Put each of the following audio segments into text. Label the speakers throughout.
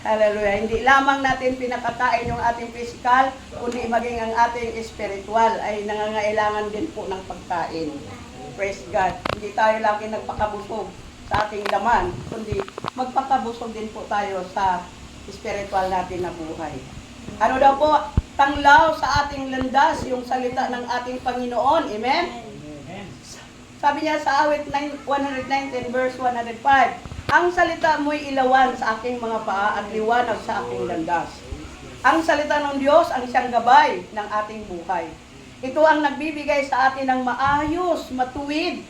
Speaker 1: Hallelujah. Hindi lamang natin pinakakain yung ating physical, kundi maging ang ating spiritual ay nangangailangan din po ng pagkain. Praise God. Hindi tayo lagi nagpakabusog sa ating laman, kundi magpakabusog din po tayo sa spiritual natin na buhay. Ano daw po? Tanglaw sa ating landas yung salita ng ating Panginoon. Amen? Sabi niya sa awit 119 verse 105, ang salita mo'y ilawan sa aking mga paa at liwanag sa aking landas. Ang salita ng Diyos ang siyang gabay ng ating buhay. Ito ang nagbibigay sa atin ng maayos, matuwid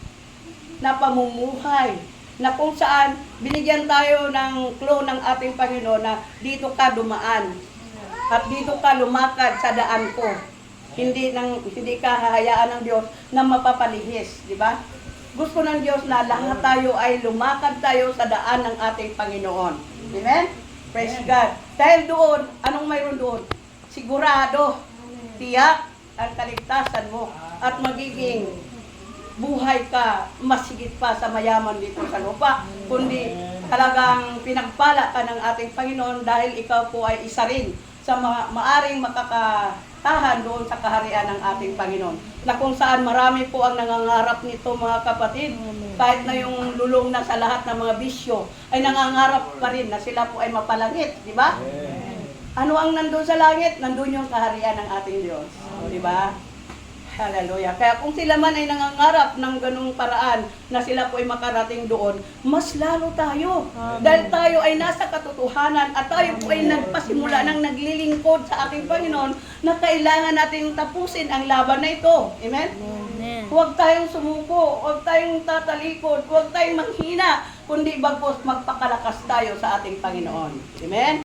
Speaker 1: na pamumuhay, na kung saan binigyan tayo ng clue ng ating Panginoon na dito ka dumaan at dito ka lumakad sa daan ko. Hindi ka hahayaan ng Diyos na mapapalihis, di ba? Gusto ng Diyos na lahat tayo ay lumakad tayo sa daan ng ating Panginoon. Amen? Praise God. Dahil doon, anong mayroon doon? Sigurado, tiyak ang kaligtasan mo at magiging buhay ka masigit pa sa mayaman dito sa lupa. Kundi talagang pinagpala ka ng ating Panginoon dahil ikaw po ay isa rin sa maaring makakatahan doon sa kaharian ng ating Panginoon. Na kung saan marami po ang nangangarap nito mga kapatid. Kahit na yung lulong na sa lahat ng mga bisyo, ay nangangarap pa rin na sila po ay mapalangit. Di ba? Ano ang nandun sa langit? Nandun yung kaharian ng ating Diyos. Di ba? Hallelujah. Kaya kung sila man ay nangangarap ng ganung paraan na sila po ay makarating doon, mas lalo tayo. Dahil tayo ay nasa katotohanan at tayo po ay nagpasimula ng naglilingkod sa ating Panginoon na kailangan nating tapusin ang laban na ito. Amen? Huwag tayong sumuko, huwag tayong tatalikod, huwag tayong manghina, kundi bagpos magpakalakas tayo sa ating Panginoon. Amen?